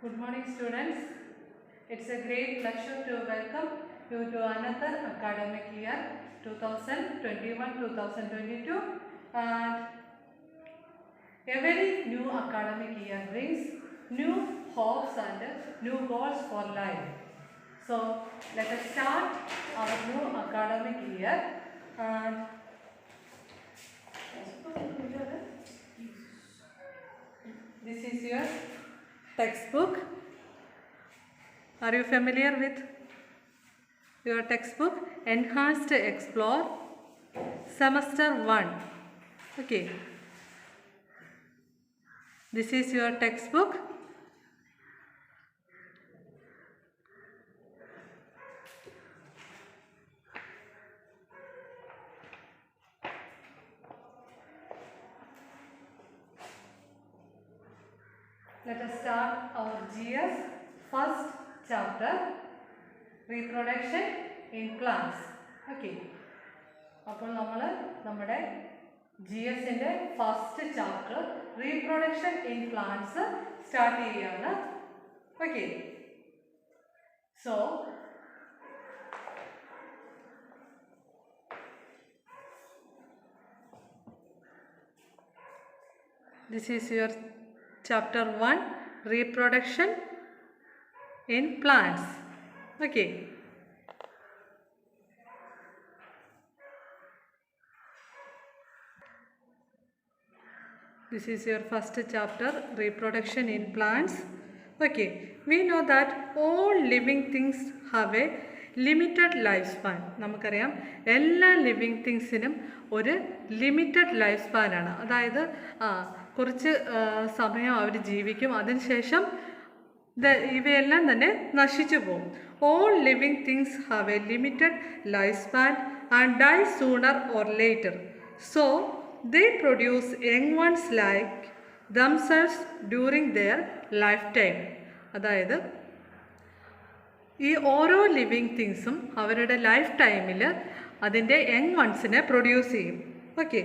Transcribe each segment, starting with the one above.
Good morning, students. It's a great pleasure to welcome you to another academic year 2021-2022, and a very new academic year brings new hopes and new goals for life. So let us start our new academic year. And this is your textbook. Are you familiar with your textbook? Enhanced Explore Semester 1. Okay. This is your textbook. Let us start our GS first chapter, Reproduction in Plants. Okay. അപ്പോൾ നമ്മൾ നമ്മുടെ GSന്റെ first chapter reproduction in plants start ചെയ്യുകയാണ്. Okay. So this is your chapter 1, reproduction in plants. Okay. This is your first chapter, reproduction in plants. Okay. We know that all living things have a limited lifespan. നമുക്കറിയാം എല്ലാ living തിങ്സിനും ഒരു limited life സ്പാനാണ്. അതായത് കുറച്ച് സമയം അവർ ജീവിക്കും, അതിനുശേഷം ഇവയെല്ലാം തന്നെ നശിച്ചു പോകും. All living things have a limited life span and die sooner or later. So they produce young ones like themselves during their lifetime. അതായത് ഈ ഓരോ ലിവിങ് തിങ്സും അവരുടെ ലൈഫ് ടൈമിൽ അതിൻ്റെ യങ് വൺസിനെ പ്രൊഡ്യൂസ് ചെയ്യും. Okay.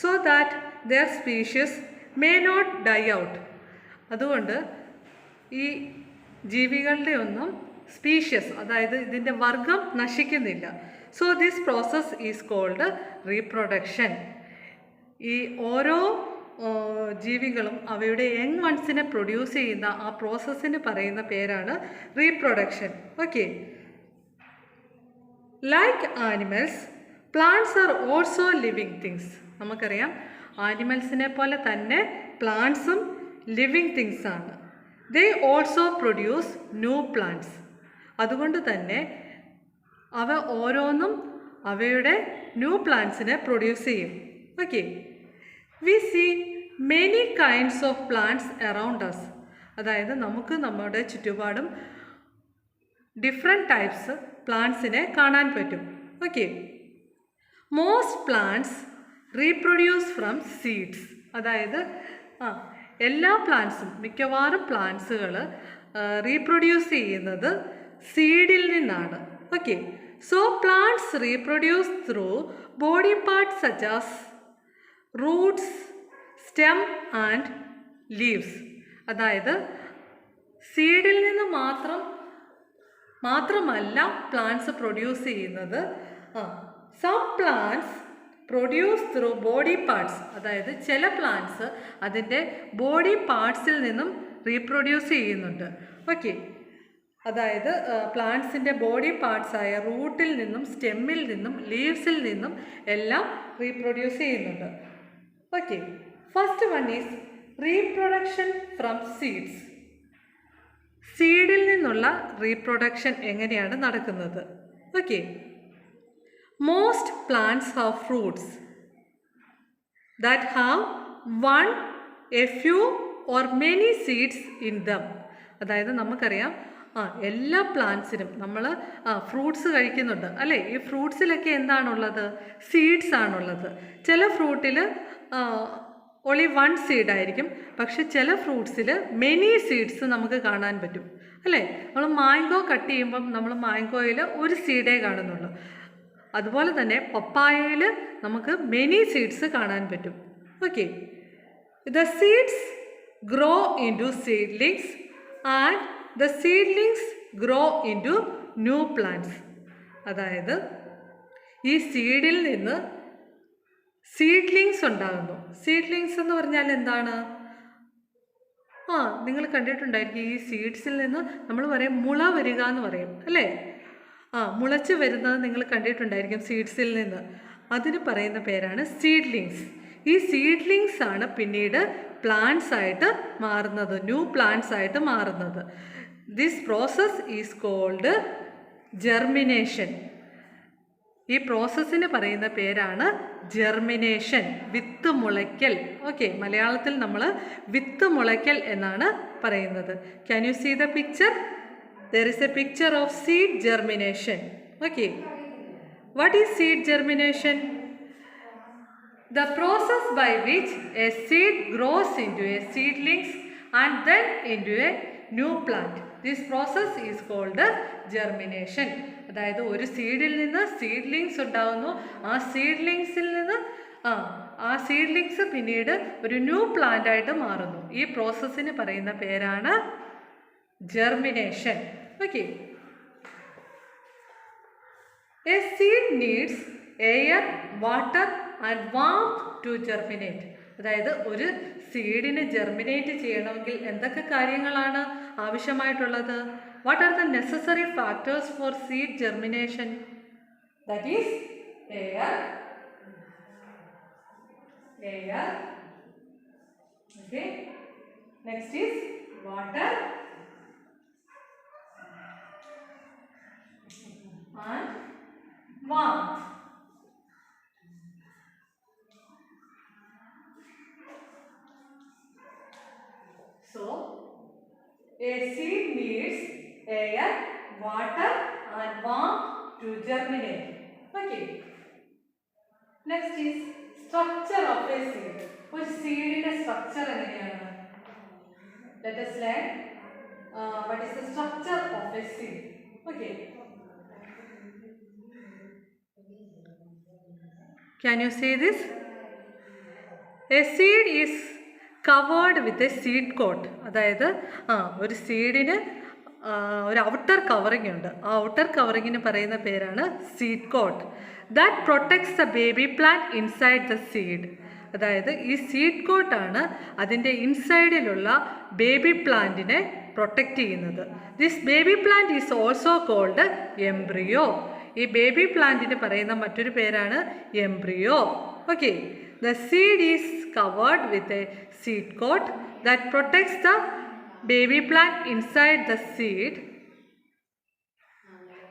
So that their species may not die out. അതുകൊണ്ട് ഈ ജീവികളുടെ ഒന്നും സ്പീഷ്യസ്, അതായത് ഇതിൻ്റെ വർഗം നശിക്കുന്നില്ല. So this process is called reproduction. ഈ ഓരോ ജീവികളും അവയുടെ യങ് വൺസിനെ പ്രൊഡ്യൂസ് ചെയ്യുന്ന ആ പ്രോസസ്സിന് പറയുന്ന പേരാണ് reproduction. Okay. Like animals, plants are also living things. നമുക്കറിയാം ആനിമൽസിനെ പോലെ തന്നെ പ്ലാന്റ്സും ലിവിങ് തിങ്സ് ആണ്. They also produce new plants. അതുകൊണ്ട് തന്നെ അവ ഓരോന്നും അവയുടെ ന്യൂ പ്ലാന്റ്സിനെ പ്രൊഡ്യൂസ് ചെയ്യും. Okay. We see many kinds of plants around us. അതായത് നമുക്ക് നമ്മുടെ ചുറ്റുപാടും ഡിഫറെൻറ്റ് ടൈപ്സ് പ്ലാന്റ്സിനെ കാണാൻ പറ്റും. Okay. Most plants reproduce from seeds. അതായത് എല്ലാ പ്ലാന്റ്സും, മിക്കവാറും പ്ലാന്റ്സുകൾ റീപ്രൊഡ്യൂസ് ചെയ്യുന്നത് സീഡിൽ നിന്നാണ്. Okay. So plants reproduce through body parts such as roots, stem and leaves. അതായത് സീഡിൽ നിന്ന് മാത്രമല്ല പ്ലാന്റ്സ് പ്രൊഡ്യൂസ് ചെയ്യുന്നത്. Some plants produce through body parts. അതായത് ചില പ്ലാന്റ്സ് അതിൻ്റെ ബോഡി പാർട്സിൽ നിന്നും റീപ്രൊഡ്യൂസ് ചെയ്യുന്നുണ്ട്. ഓക്കെ. അതായത് പ്ലാന്റ്സിൻ്റെ ബോഡി പാർട്സായ റൂട്ടിൽ നിന്നും സ്റ്റെമ്മിൽ നിന്നും ലീവ്സിൽ നിന്നും എല്ലാം റീപ്രൊഡ്യൂസ് ചെയ്യുന്നുണ്ട്. Okay. First one is reproduction from seeds. സീഡിൽ നിന്നുള്ള റീപ്രൊഡക്ഷൻ എങ്ങനെയാണ് നടക്കുന്നത്? Okay. Most plants have fruits that have one, a few or many seeds in them. അതായത് നമുക്കറിയാം എല്ലാ പ്ലാന്റ്സിനും നമ്മൾ ഫ്രൂട്ട്സ് കഴിക്കുന്നുണ്ട് അല്ലേ? ഈ ഫ്രൂട്ട്സിലൊക്കെ എന്താണുള്ളത്? സീഡ്സ് ആണുള്ളത്. ചില ഫ്രൂട്ടിൽ ഓൺലി വൺ സീഡായിരിക്കും, പക്ഷെ ചില ഫ്രൂട്ട്സിൽ മെനി സീഡ്സ് നമുക്ക് കാണാൻ പറ്റും അല്ലേ? നമ്മൾ മാംഗോ കട്ട് ചെയ്യുമ്പം നമ്മൾ മാംഗോയിൽ ഒരു സീഡേ കാണുന്നുള്ളൂ. അതുപോലെ തന്നെ പപ്പായയിൽ നമുക്ക് മെനി സീഡ്സ് കാണാൻ പറ്റും. Okay. The seeds grow into seedlings and the seedlings grow into new plants. അതായത് ഈ സീഡിൽ നിന്ന് സീഡ്ലിങ്സ് ഉണ്ടാകുന്നു. സീഡ്ലിങ്സ് എന്ന് പറഞ്ഞാൽ എന്താണ്? നിങ്ങൾ കണ്ടിട്ടുണ്ടായിരിക്കും, ഈ സീഡ്സിൽ നിന്ന് നമ്മൾ പറയും മുള വരിക എന്ന് പറയും അല്ലേ? മുളച്ച് വരുന്നത് നിങ്ങൾ കണ്ടിട്ടുണ്ടായിരിക്കും സീഡ്സിൽ നിന്ന്. അതിന് പറയുന്ന പേരാണ് സീഡ്ലിങ്സ്. ഈ സീഡ്ലിങ്സ് ആണ് പിന്നീട് പ്ലാന്റ്സ് ആയിട്ട് മാറുന്നത്, ന്യൂ പ്ലാന്റ്സ് ആയിട്ട് മാറുന്നത്. This process is called germination. ഈ പ്രോസസ്സിന് പറയുന്ന പേരാണ് ജെർമിനേഷൻ, വിത്ത് മുളയ്ക്കൽ. ഓക്കെ, മലയാളത്തിൽ നമ്മൾ വിത്ത് മുളയ്ക്കൽ എന്നാണ് പറയുന്നത്. Can you see the picture? There is a picture of seed germination. Okay, what is seed germination? The process by which a seed grows into a seedlings and then into a new plant. This process is called germination. അതായത് ഒരു സീഡിൽ നിന്ന് seedlings ഉണ്ടാകുന്നു. ആ സീഡ്ലിങ്സിൽ നിന്ന് ആ seedlings പിന്നീട് ഒരു new plant ആയിട്ട് മാറുന്നു. ഈ പ്രോസസ്സിന് പറയുന്ന പേരാണ് germination. Okay, a seed needs air, water and warmth to germinate. അതായത് ഒരു സീഡിന് ജെർമിനേറ്റ് ചെയ്യണമെങ്കിൽ എന്തൊക്കെ കാര്യങ്ങളാണ് ആവശ്യമായിട്ടുള്ളത്? What are the necessary factors four seed germination? That is air, okay, next is water and warmth. So, a seed needs air, water and warmth to germinate. Okay. Next is structure of a seed. ഒരു സീഡിന്റെ structure എങ്ങനെയാണ്? Let us learn what is the structure of a seed. Okay. Can you see this? A seed is covered with a seed coat. അതായത് ഒരു സീഡിന് ഒരു outer covering ഉണ്ട്. ആ outer കവറിങ്ങിന് പറയുന്ന പേരാണ് seed coat. That protects the baby plant inside the seed. അതായത് ഈ സീഡ് കോട്ടാണ് അതിൻ്റെ ഇൻസൈഡിലുള്ള ബേബി പ്ലാന്റിനെ പ്രൊട്ടക്റ്റ് ചെയ്യുന്നത്. This baby plant is also called embryo. ഈ ബേബി പ്ലാന്റിന് പറയുന്ന മറ്റൊരു പേരാണ് embryo. Okay, the seed is covered with a seed coat that protects the baby plant inside the seed.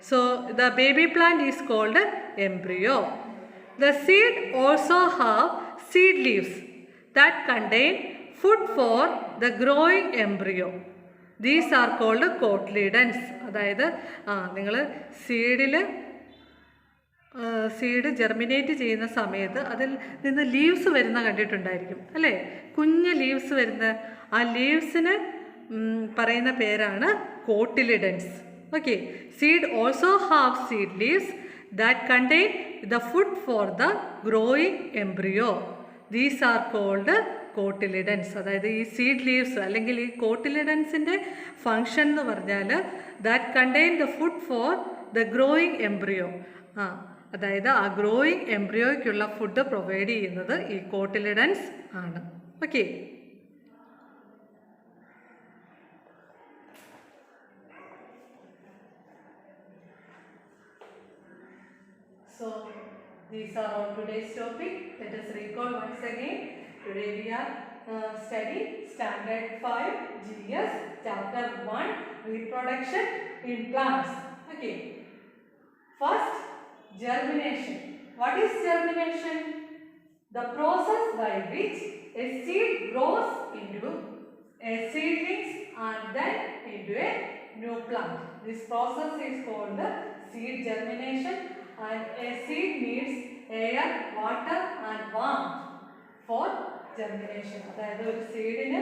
So the baby plant is called embryo. The seed also have seed leaves that contain food for the growing embryo. These are called cotyledons. അതായത് നിങ്ങൾ seed germinate ചെയ്യുന്ന സമയത്ത് അതിൽ നിന്ന് leaves വരുന്ന കണ്ടിട്ടുണ്ടായിരിക്കും അല്ലേ? കുഞ്ഞ് leaves വരുന്ന ആ ലീവ്സിന് പറയുന്ന പേരാണ് cotyledons. Okay, seed also have seed leaves that contain the food for the growing embryo. These are called cotyledons. അതായത് ഈ സീഡ് ലീവ്സ് അല്ലെങ്കിൽ ഈ കോട്ടിലിഡൻസിൻ്റെ ഫങ്ഷൻ എന്ന് പറഞ്ഞാൽ that contain the food for the growing embryo. അതായത് ആ ഗ്രോയിങ് എംബ്രിയോയ്ക്കുള്ള ഫുഡ് പ്രൊവൈഡ് ചെയ്യുന്നത് ഈ കോട്ടിലിഡൻസ് ആണ്. Okay, so these are all today's topic. Let us recall once again. Today we are studying Standard 5 GS Chapter 1 Reproduction in Plants. Okay, first, germination. What is germination? The process by which a seed grows into a seedlings and then into a new plant. This process is called seed germination, and a seed needs air, water and warmth for germination. അതായത് ഒരു സീഡിന്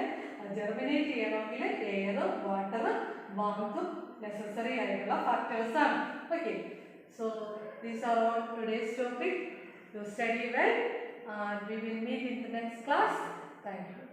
germinate ചെയ്യണമെങ്കിൽ air, water, വാർമത്തും necessary ആയിട്ടുള്ള factors ആണ്. Okay, so these are all today's topic. You study well and we will meet in the next class. Thank you.